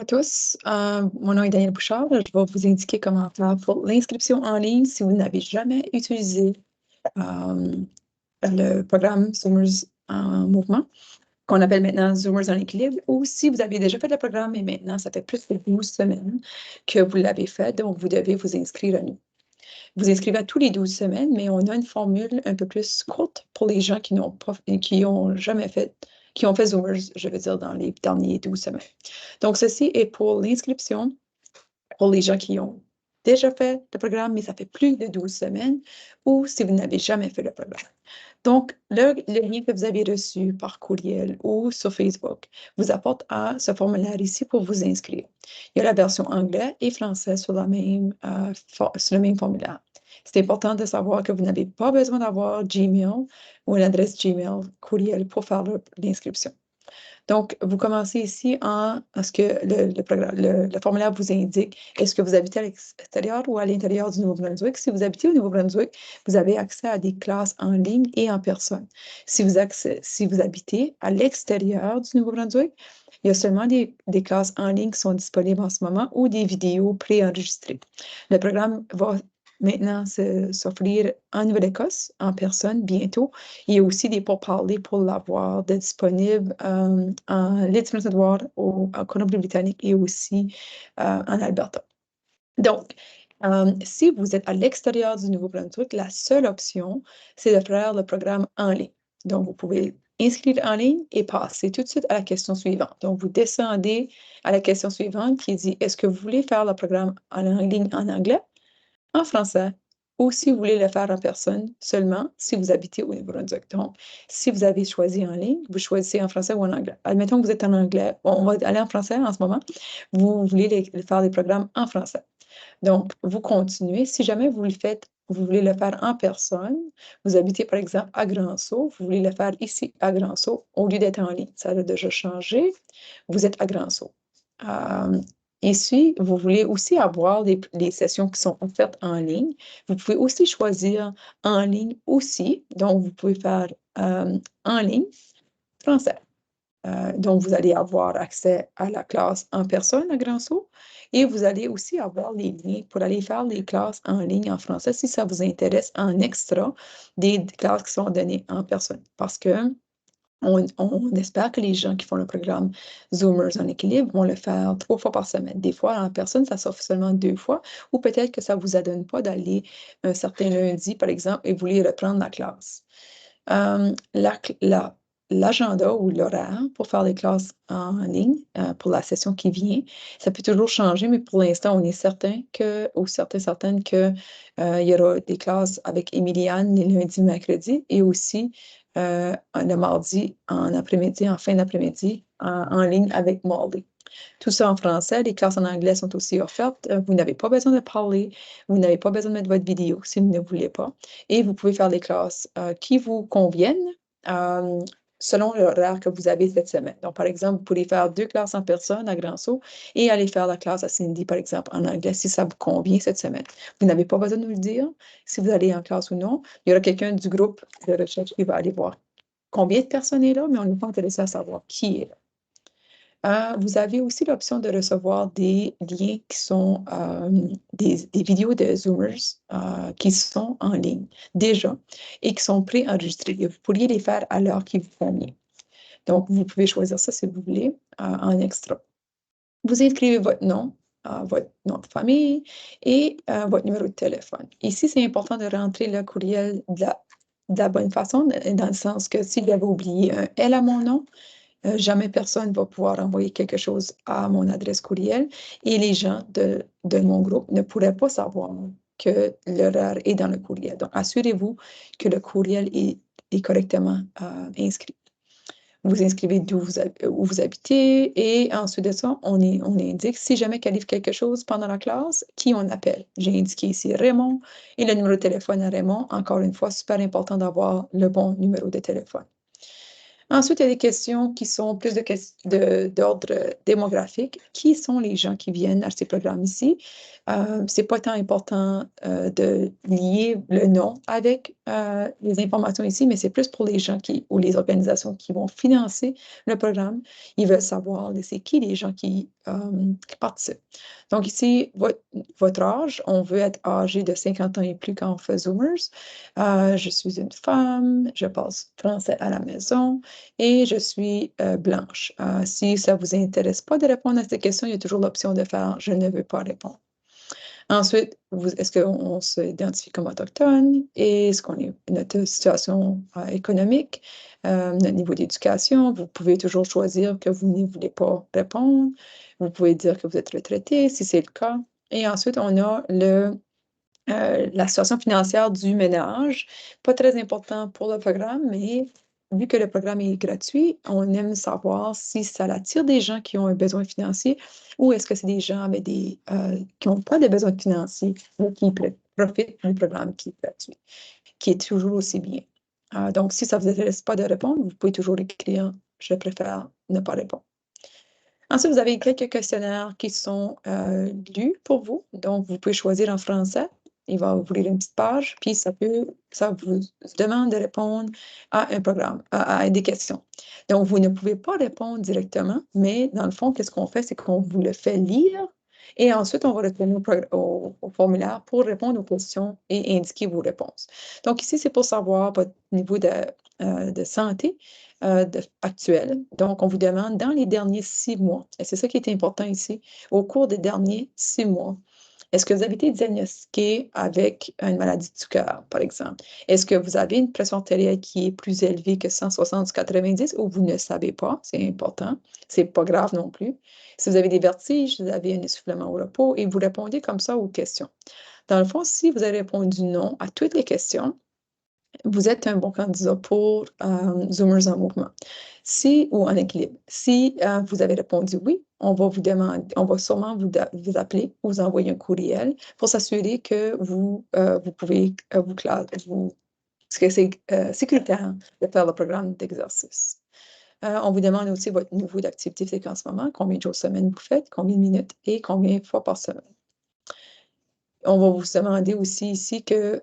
À tous, mon nom est Daniel Bouchard. Je vais vous indiquer comment faire pour l'inscription en ligne si vous n'avez jamais utilisé le programme Zoomers en mouvement, qu'on appelle maintenant Zoomers en équilibre, ou si vous avez déjà fait le programme et maintenant ça fait plus de 12 semaines que vous l'avez fait, donc vous devez vous inscrire à nous. Vous inscrivez à tous les 12 semaines, mais on a une formule un peu plus courte pour les gens qui n'ont pas, qui ont jamais fait, qui ont fait Zoomers, je veux dire, dans les derniers 12 semaines. Donc, ceci est pour l'inscription pour les gens qui ont déjà fait le programme, mais ça fait plus de 12 semaines, ou si vous n'avez jamais fait le programme. Donc, le lien que vous avez reçu par courriel ou sur Facebook vous apporte à ce formulaire ici pour vous inscrire. Il y a la version anglais et français sur le même formulaire. C'est important de savoir que vous n'avez pas besoin d'avoir Gmail ou une adresse Gmail courriel pour faire l'inscription. Donc, vous commencez ici en ce que le formulaire vous indique, est-ce que vous habitez à l'extérieur ou à l'intérieur du Nouveau-Brunswick? Si vous habitez au Nouveau-Brunswick, vous avez accès à des classes en ligne et en personne. Si vous habitez à l'extérieur du Nouveau-Brunswick, il y a seulement des classes en ligne qui sont disponibles en ce moment ou des vidéos préenregistrées. Le programme va maintenant s'offrir en Nouvelle-Écosse, en personne, bientôt. Il y a aussi des pourparlers pour l'avoir disponible en Prince-Édouard, en Colombie-Britannique et aussi en Alberta. Donc, si vous êtes à l'extérieur du Nouveau-Brunswick, la seule option, c'est de faire le programme en ligne. Donc, vous pouvez inscrire en ligne et passer tout de suite à la question suivante. Donc, vous descendez à la question suivante qui dit, est-ce que vous voulez faire le programme en ligne en anglais, en français, ou si vous voulez le faire en personne seulement si vous habitez au Nouveau-Brunswick. Donc, si vous avez choisi en ligne, vous choisissez en français ou en anglais. Admettons que vous êtes en anglais, on va aller en français en ce moment. Vous voulez faire des programmes en français. Donc, vous continuez. Si jamais vous le faites, vous voulez le faire en personne, vous habitez par exemple à Grand-Sault, vous voulez le faire ici à Grand-Sault, au lieu d'être en ligne. Ça a déjà changé. Vous êtes à Grand-Sault. Ici, vous voulez aussi avoir les sessions qui sont offertes en ligne. Vous pouvez aussi choisir en ligne aussi. Donc, vous pouvez faire en ligne français. Donc, vous allez avoir accès à la classe en personne à Grand-Sault et vous allez aussi avoir les liens pour aller faire les classes en ligne en français si ça vous intéresse en extra des classes qui sont données en personne. Parce que on espère que les gens qui font le programme Zoomers en équilibre vont le faire 3 fois par semaine. Des fois, en personne, ça s'offre seulement 2 fois, ou peut-être que ça ne vous adonne pas d'aller un certain lundi, par exemple, et vous voulez reprendre la classe. L'agenda ou l'horaire pour faire les classes en ligne pour la session qui vient, ça peut toujours changer, mais pour l'instant, on est certain que, ou certaines que il y aura des classes avec Emiliane les lundis, mercredis et aussi le mardi en après-midi, en fin d'après-midi, en ligne avec Molly. Tout ça en français. Les classes en anglais sont aussi offertes. Vous n'avez pas besoin de parler. Vous n'avez pas besoin de mettre votre vidéo si vous ne voulez pas. Et vous pouvez faire des classes qui vous conviennent selon l'horaire que vous avez cette semaine. Donc, par exemple, vous pouvez faire 2 classes en personne à Grand-Sault et aller faire la classe à Cindy, par exemple, en anglais, si ça vous convient cette semaine. Vous n'avez pas besoin de nous le dire si vous allez en classe ou non. Il y aura quelqu'un du groupe de recherche qui va aller voir combien de personnes est là, mais on n'est pas intéressé à savoir qui est là. Vous avez aussi l'option de recevoir des liens qui sont des vidéos de Zoomers qui sont en ligne déjà et qui sont préenregistrés. Vous pourriez les faire à l'heure qui vous convient. Donc, vous pouvez choisir ça si vous voulez en extra. Vous inscrivez votre nom de famille et votre numéro de téléphone. Ici, c'est important de rentrer le courriel de la bonne façon, dans le sens que si vous avez oublié un L à mon nom, jamais personne ne va pouvoir envoyer quelque chose à mon adresse courriel et les gens de mon groupe ne pourraient pas savoir que l'horaire est dans le courriel. Donc, assurez-vous que le courriel est correctement inscrit. Vous inscrivez où vous habitez et ensuite de ça, on indique si jamais qu'il arrive quelque chose pendant la classe, qui on appelle. J'ai indiqué ici Raymond et le numéro de téléphone à Raymond. Encore une fois, super important d'avoir le bon numéro de téléphone. Ensuite, il y a des questions qui sont plus d'ordre démographique. Qui sont les gens qui viennent à ces programmes ici? Ce n'est pas tant important de lier le nom avec les informations ici, mais c'est plus pour les gens ou les organisations qui vont financer le programme. Ils veulent savoir c'est qui les gens qui participent. Donc ici, votre âge, on veut être âgé de 50 ans et plus quand on fait Zoomers. Je suis une femme, je parle français à la maison et je suis blanche. Si ça ne vous intéresse pas de répondre à cette question, il y a toujours l'option de faire « je ne veux pas répondre ». Ensuite, est-ce qu'on s'identifie comme autochtone et est-ce qu'on est notre situation économique, notre niveau d'éducation. Vous pouvez toujours choisir que vous ne voulez pas répondre. Vous pouvez dire que vous êtes retraité si c'est le cas. Et ensuite, on a la situation financière du ménage. Pas très important pour le programme, mais vu que le programme est gratuit, on aime savoir si ça attire des gens qui ont un besoin financier ou est-ce que c'est des gens avec qui n'ont pas de besoin financier mais qui profitent du programme qui est gratuit, qui est toujours aussi bien. Donc, si ça ne vous intéresse pas de répondre, vous pouvez toujours écrire « Je préfère ne pas répondre ». Ensuite, vous avez quelques questionnaires qui sont lus pour vous. Donc, vous pouvez choisir en français. Il va ouvrir une petite page, puis ça vous demande de répondre à un programme, à des questions. Donc, vous ne pouvez pas répondre directement, mais dans le fond, qu'est-ce qu'on fait? C'est qu'on vous le fait lire et ensuite, on va retourner au formulaire pour répondre aux questions et indiquer vos réponses. Donc, ici, c'est pour savoir votre niveau de santé actuel. Donc, on vous demande dans les derniers 6 mois, et c'est ça qui est important ici, au cours des derniers 6 mois, est-ce que vous avez été diagnostiqué avec une maladie du cœur, par exemple? Est-ce que vous avez une pression artérielle qui est plus élevée que 160/90 ou vous ne savez pas? C'est important. C'est pas grave non plus. Si vous avez des vertiges, vous avez un essoufflement au repos et vous répondez comme ça aux questions. Dans le fond, si vous avez répondu non à toutes les questions, vous êtes un bon candidat pour Zoomers en mouvement. Ou en équilibre. Si vous avez répondu oui, on va vous demander, on va sûrement vous appeler ou vous envoyer un courriel pour s'assurer que vous pouvez que c'est sécuritaire de faire le programme d'exercice. On vous demande aussi votre niveau d'activité physique en ce moment, combien de jours semaine vous faites, combien de minutes et combien de fois par semaine. On va vous demander aussi ici que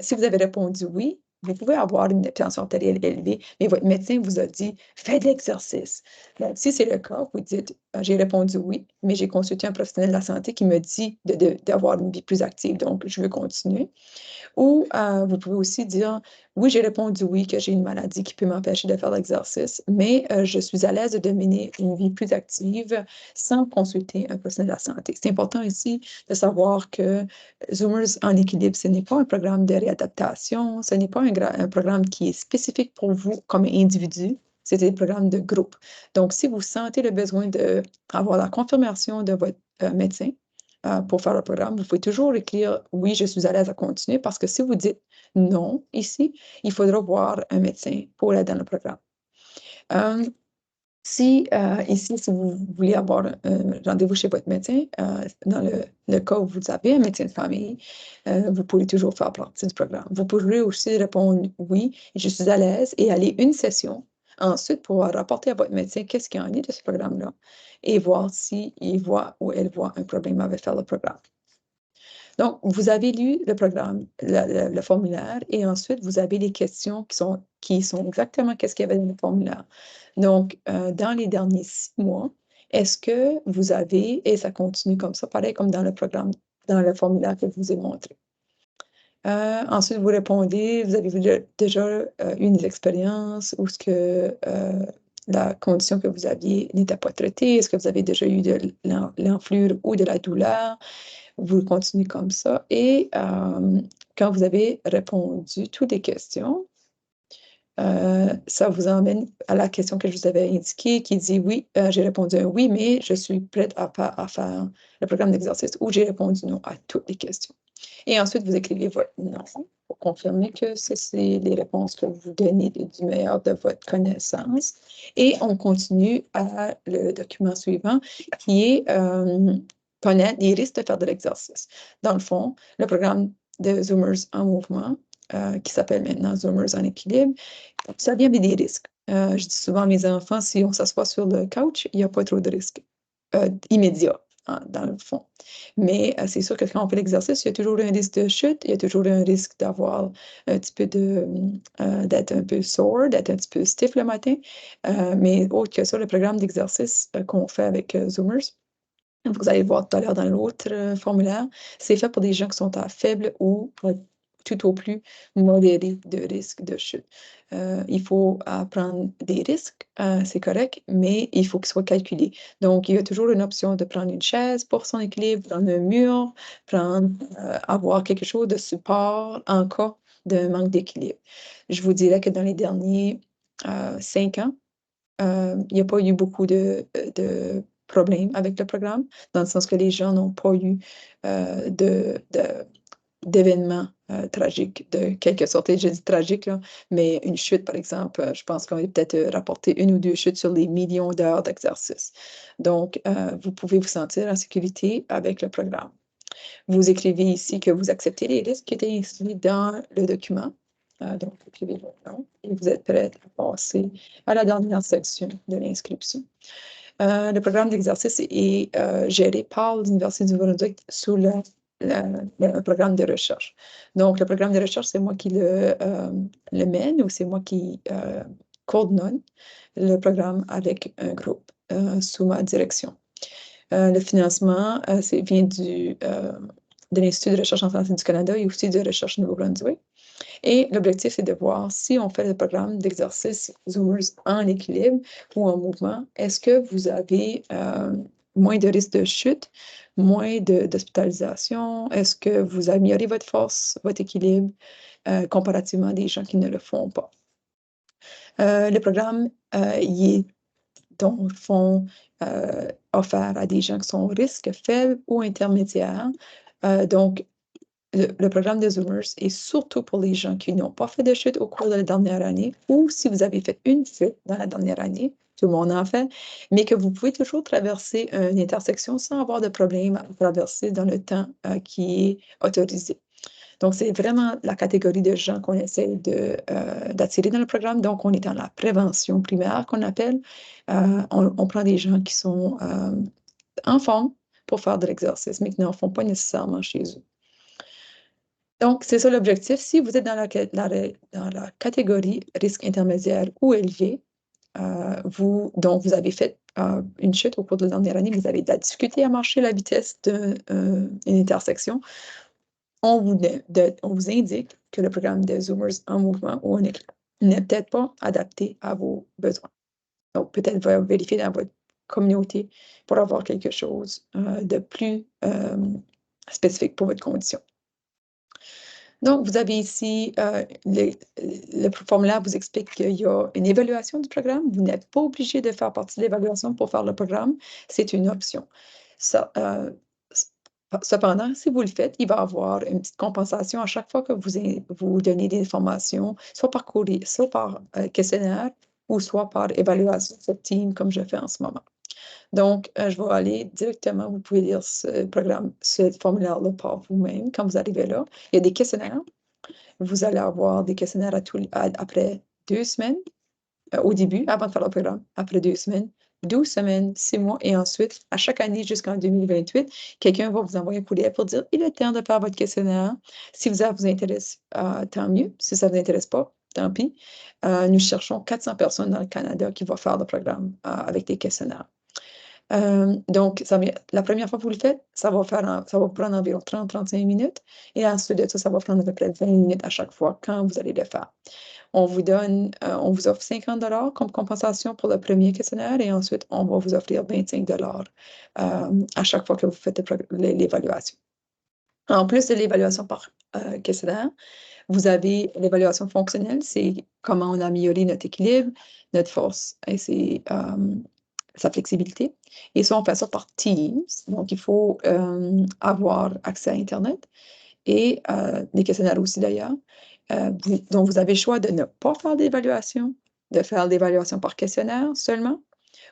si vous avez répondu oui, vous pouvez avoir une tension artérielle élevée, mais votre médecin vous a dit « fais de l'exercice ». Si c'est le cas, vous dites « j'ai répondu oui, mais j'ai consulté un professionnel de la santé qui me dit d'avoir une vie plus active, donc je veux continuer ». Ou vous pouvez aussi dire « oui, j'ai répondu oui, que j'ai une maladie qui peut m'empêcher de faire l'exercice, mais je suis à l'aise de mener une vie plus active sans consulter un professionnel de la santé ». C'est important ici de savoir que Zoomers en équilibre, ce n'est pas un programme de réadaptation, ce n'est pas un programme qui est spécifique pour vous comme individu, c'est un programme de groupe. Donc, si vous sentez le besoin d'avoir la confirmation de votre médecin, pour faire le programme, vous pouvez toujours écrire « Oui, je suis à l'aise à continuer » parce que si vous dites « Non » ici, il faudra voir un médecin pour être dans le programme. Si vous voulez avoir un rendez-vous chez votre médecin, dans le cas où vous avez un médecin de famille, vous pouvez toujours faire partie du programme. Vous pourrez aussi répondre « Oui, je suis à l'aise » et aller une session. Ensuite, pouvoir rapporter à votre médecin qu'est-ce qu'il y en est de ce programme-là et voir s'il voit ou elle voit un problème avec faire le programme. Donc, vous avez lu le programme, le formulaire, et ensuite, vous avez les questions qui sont exactement qu'est-ce qu'il y avait dans le formulaire. Donc, dans les derniers 6 mois, est-ce que vous avez, et ça continue comme ça, pareil comme dans le programme, dans le formulaire que je vous ai montré. Ensuite, vous répondez, vous avez déjà eu une expérience où ce que la condition que vous aviez n'était pas traitée, est-ce que vous avez déjà eu de l'enflure ou de la douleur? Vous continuez comme ça. Et quand vous avez répondu toutes les questions, ça vous emmène à la question que je vous avais indiquée qui dit « Oui, j'ai répondu un oui, mais je suis prête à faire le programme d'exercice » ou « J'ai répondu non à toutes les questions ». Et ensuite, vous écrivez votre nom pour confirmer que c'est les réponses que vous donnez du meilleur de votre connaissance. Et on continue à le document suivant qui est connaître les risques de faire de l'exercice. Dans le fond, le programme de Zoomers en mouvement, qui s'appelle maintenant Zoomers en équilibre, ça vient avec des risques. Je dis souvent à mes enfants, si on s'assoit sur le couch, il n'y a pas trop de risques immédiats. dans le fond. Mais c'est sûr que quand on fait l'exercice, il y a toujours un risque de chute, il y a toujours un risque d'avoir un petit peu d'être un peu sore, d'être un petit peu stiff le matin. Mais autre que ça, le programme d'exercice qu'on fait avec Zoomers, vous allez le voir tout à l'heure dans l'autre formulaire, c'est fait pour des gens qui sont à faible ou tout au plus modéré de risque de chute. Il faut prendre des risques, c'est correct, mais il faut qu'ils soient calculés. Donc, il y a toujours une option de prendre une chaise pour son équilibre, prendre un mur, avoir quelque chose de support en cas de manque d'équilibre. Je vous dirais que dans les derniers 5 ans, il n'y a pas eu beaucoup de problèmes avec le programme, dans le sens que les gens n'ont pas eu d'événements tragiques, de quelque sorte. Et je dis tragique, là, mais une chute, par exemple, je pense qu'on va peut-être rapporter 1 ou 2 chutes sur les millions d'heures d'exercice. Donc, vous pouvez vous sentir en sécurité avec le programme. Vous écrivez ici que vous acceptez les risques qui étaient inscrits dans le document. Donc, vous écrivez votre nom et vous êtes prêt à passer à la dernière section de l'inscription. Le programme d'exercice est géré par l'Université du Nouveau-Brunswick sous le programme de recherche. Donc, le programme de recherche, c'est moi qui le mène ou c'est moi qui coordonne le programme avec un groupe sous ma direction. Le financement vient de l'Institut de recherche en santé du Canada et aussi de recherche Nouveau-Brunswick. Et l'objectif, c'est de voir si on fait le programme d'exercice Zoomers en équilibre ou en mouvement, est-ce que vous avez moins de risque de chute, moins d'hospitalisation? Est-ce que vous améliorez votre force, votre équilibre comparativement à des gens qui ne le font pas? Le programme, il est dans le fond offert à des gens qui sont au risque faible ou intermédiaire. Donc, le programme des Zoomers est surtout pour les gens qui n'ont pas fait de chute au cours de la dernière année ou si vous avez fait une chute dans la dernière année, tout le monde en fait, mais que vous pouvez toujours traverser une intersection sans avoir de problème à traverser dans le temps qui est autorisé. Donc, c'est vraiment la catégorie de gens qu'on essaie d'attirer dans le programme. Donc, on est dans la prévention primaire qu'on appelle. On prend des gens qui sont en forme pour faire de l'exercice, mais qui n'en font pas nécessairement chez eux. Donc, c'est ça l'objectif. Si vous êtes dans la catégorie risque intermédiaire ou élevé, donc vous avez fait une chute au cours de la dernière année, vous avez de la difficulté à marcher à la vitesse d'une intersection, on vous indique que le programme de Zoomers en mouvement ou en éclat n'est peut-être pas adapté à vos besoins. Donc, peut-être vérifier dans votre communauté pour avoir quelque chose de plus spécifique pour votre condition. Donc, vous avez ici, le formulaire vous explique qu'il y a une évaluation du programme. Vous n'êtes pas obligé de faire partie de l'évaluation pour faire le programme. C'est une option. Cependant, si vous le faites, il va y avoir une petite compensation à chaque fois que vous donnez des informations, soit par courrier, soit par questionnaire ou soit par évaluation sur Team, comme je fais en ce moment. Donc, je vais aller directement, vous pouvez lire ce formulaire-là par vous-même quand vous arrivez là. Il y a des questionnaires. Vous allez avoir des questionnaires après 2 semaines, au début, avant de faire le programme, après 2 semaines, 12 semaines, 6 mois, et ensuite, à chaque année jusqu'en 2028, quelqu'un va vous envoyer un courriel pour dire il est temps de faire votre questionnaire. Si ça vous intéresse, tant mieux. Si ça ne vous intéresse pas, tant pis. Nous cherchons 400 personnes dans le Canada qui vont faire le programme avec des questionnaires. Donc, la première fois que vous le faites, ça va vous prendre environ 30-35 minutes. Et ensuite de ça va prendre à peu près 20 minutes à chaque fois quand vous allez le faire. On vous offre 50 comme compensation pour le premier questionnaire et ensuite, on va vous offrir 25 à chaque fois que vous faites l'évaluation. En plus de l'évaluation par questionnaire, vous avez l'évaluation fonctionnelle, c'est comment on a amélioré notre équilibre, notre force et sa flexibilité. Et ça, on fait ça par Teams. Donc, il faut avoir accès à Internet et des questionnaires aussi d'ailleurs. Donc, vous avez le choix de ne pas faire d'évaluation, de faire l'évaluation par questionnaire seulement,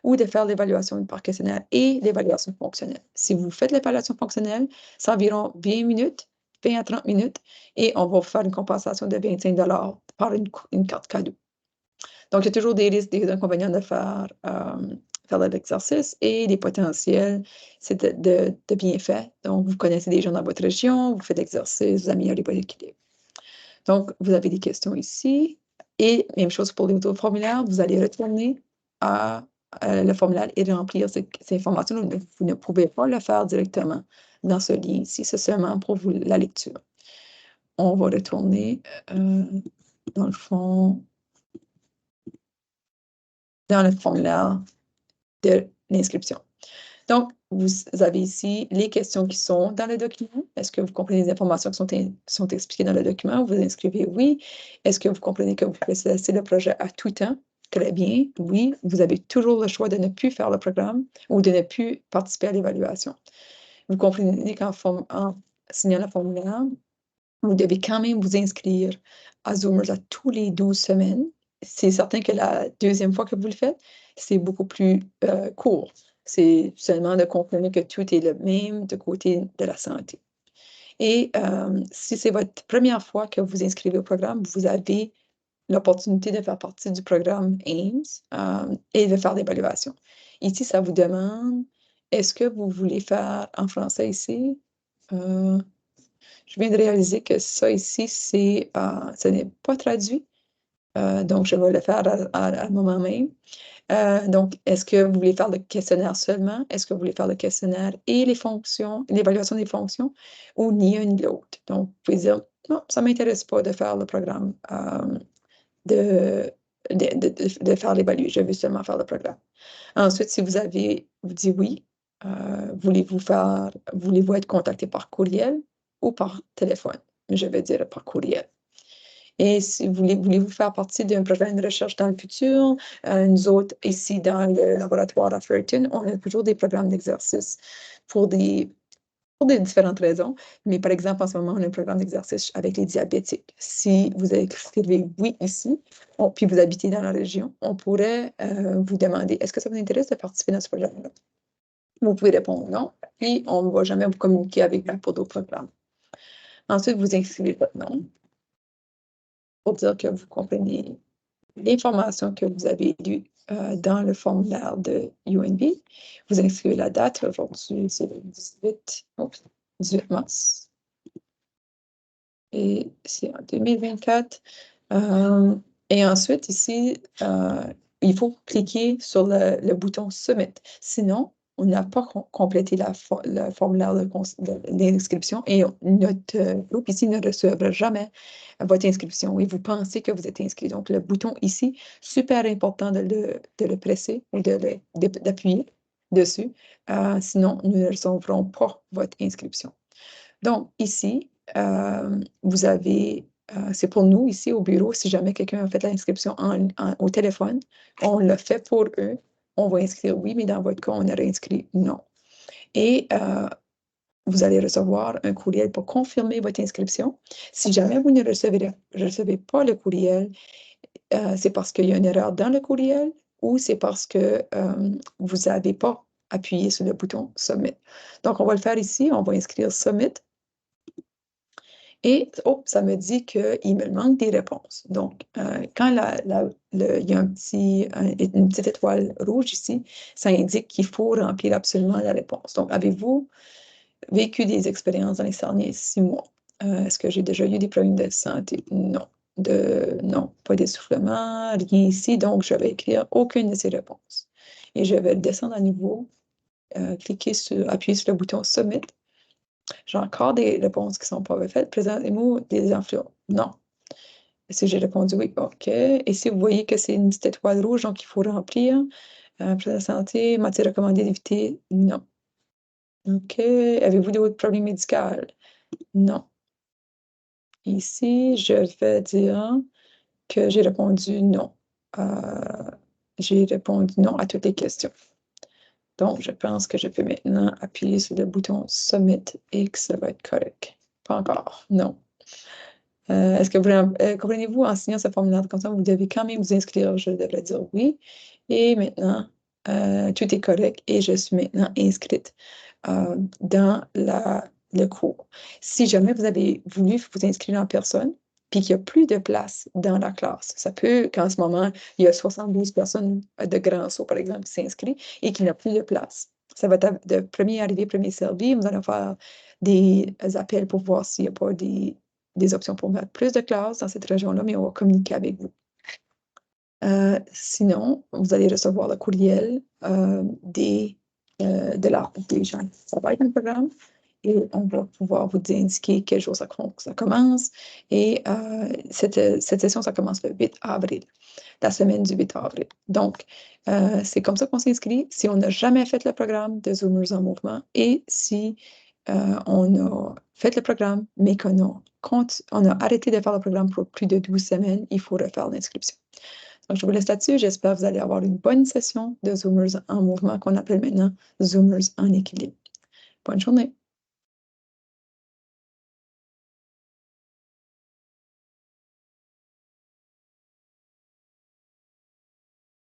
ou de faire l'évaluation par questionnaire et l'évaluation fonctionnelle. Si vous faites l'évaluation fonctionnelle, c'est environ 20 minutes, 20 à 30 minutes, et on va vous faire une compensation de 25 par une carte cadeau. Donc, il y a toujours des risques, des inconvénients de faire faire l'exercice et les potentiels, c'est de bienfaits. Donc, vous connaissez des gens dans votre région, vous faites l'exercice, vous améliorez votre équilibre. Donc, vous avez des questions ici. Et même chose pour les autres formulaires, vous allez retourner à le formulaire et remplir ces informations. Vous ne pouvez pas le faire directement dans ce lien ici, c'est seulement pour vous la lecture. On va retourner, dans le fond, dans le formulaire de l'inscription. Donc, vous avez ici les questions qui sont dans le document. Est-ce que vous comprenez les informations qui sont expliquées dans le document? Vous inscrivez oui. Est-ce que vous comprenez que vous pouvez cesser le projet à tout temps? Très bien, oui. Vous avez toujours le choix de ne plus faire le programme ou de ne plus participer à l'évaluation. Vous comprenez qu'en signant le formulaire, vous devez quand même vous inscrire à Zoomers à tous les 12 semaines. C'est certain que la deuxième fois que vous le faites, c'est beaucoup plus court. C'est seulement de confirmer que tout est le même de côté de la santé. Et si c'est votre première fois que vous inscrivez au programme, vous avez l'opportunité de faire partie du programme AIMS et de faire l'évaluation. Ici, ça vous demande, est-ce que vous voulez faire en français ici? Je viens de réaliser que ça ici, ce n'est pas traduit. Donc, je vais le faire à le moment même. Donc, est-ce que vous voulez faire le questionnaire seulement? Est-ce que vous voulez faire le questionnaire et les fonctions, l'évaluation des fonctions, ou ni un ni l'autre? Donc, vous pouvez dire, non, ça ne m'intéresse pas de faire le programme, de faire l'évaluation. Je veux seulement faire le programme. Ensuite, si vous dites oui, voulez-vous être contacté par courriel ou par téléphone? Je vais dire par courriel. Et si voulez-vous faire partie d'un projet de recherche dans le futur? Nous autres, ici, dans le laboratoire à Fredericton, on a toujours des programmes d'exercice pour des différentes raisons. Mais par exemple, en ce moment, on a un programme d'exercice avec les diabétiques. Si vous écrivez oui ici, puis vous habitez dans la région, on pourrait vous demander, est-ce que ça vous intéresse de participer dans ce programme-là? Vous pouvez répondre non, puis on ne va jamais vous communiquer avec vous pour d'autres programmes. Ensuite, vous inscrivez votre nom pour dire que vous comprenez l'information que vous avez lue dans le formulaire de UNB. Vous inscrivez la date. Aujourd'hui, c'est le 18 mars. Et c'est en 2024. Et ensuite, ici, il faut cliquer sur le bouton Submit. Sinon, on n'a pas complété le formulaire d'inscription et notre groupe ici ne recevra jamais votre inscription. Et vous pensez que vous êtes inscrit. Donc, le bouton ici, super important de le presser ou d'appuyer dessus. Sinon, nous ne recevrons pas votre inscription. Donc, ici, vous avez, c'est pour nous ici au bureau, si jamais quelqu'un a fait l'inscription au téléphone, on l'a fait pour eux, on va inscrire oui, mais dans votre cas, on aurait inscrit non. Et vous allez recevoir un courriel pour confirmer votre inscription. Si jamais vous ne recevez pas le courriel, c'est parce qu'il y a une erreur dans le courriel ou c'est parce que vous n'avez pas appuyé sur le bouton Submit. Donc, on va le faire ici, on va inscrire Submit. Et ça me dit qu'il me manque des réponses. Donc, quand il y a une petite étoile rouge ici, ça indique qu'il faut remplir absolument la réponse. Donc, avez-vous vécu des expériences dans les derniers 6 mois? Est-ce que j'ai déjà eu des problèmes de santé? Non. Non, pas d'essoufflement, rien ici. Donc, je vais écrire aucune de ces réponses. Et je vais descendre à nouveau, appuyer sur le bouton Submit. J'ai encore des réponses qui ne sont pas faites. Présentez-moi des influences. Non. Si j'ai répondu oui, OK. Et si vous voyez que c'est une petite étoile rouge, donc il faut remplir. Pour la santé, matière recommandée d'éviter, non. OK. Avez-vous d'autres problèmes médicaux? Non. Ici, je vais dire que j'ai répondu non. J'ai répondu non à toutes les questions. Donc, je pense que je peux maintenant appuyer sur le bouton Submit et que ça va être correct. Pas encore, non. Est-ce que vous comprenez-vous, en signant ce formulaire comme ça, vous devez quand même vous inscrire, je devrais dire oui. Et maintenant, tout est correct et je suis maintenant inscrite dans le cours. Si jamais vous avez voulu vous inscrire en personne, puis qu'il n'y a plus de place dans la classe. Ça peut qu'en ce moment, il y a 72 personnes de grand saut, par exemple, qui s'inscrivent et qu'il n'y a plus de place. Ça va être de premier arrivé, premier servi. Vous allez faire des appels pour voir s'il n'y a pas des options pour mettre plus de classes dans cette région-là, mais on va communiquer avec vous. Sinon, vous allez recevoir le courriel des gens qui travaillent dans le programme et on va pouvoir vous indiquer quel jour ça commence. Et cette session, ça commence le 8 avril, la semaine du 8 avril. Donc, c'est comme ça qu'on s'inscrit. Si on n'a jamais fait le programme de Zoomers en mouvement et si on a fait le programme, mais on a arrêté de faire le programme pour plus de 12 semaines, il faut refaire l'inscription. Donc, je vous laisse là-dessus. J'espère que vous allez avoir une bonne session de Zoomers en mouvement qu'on appelle maintenant Zoomers en équilibre. Bonne journée.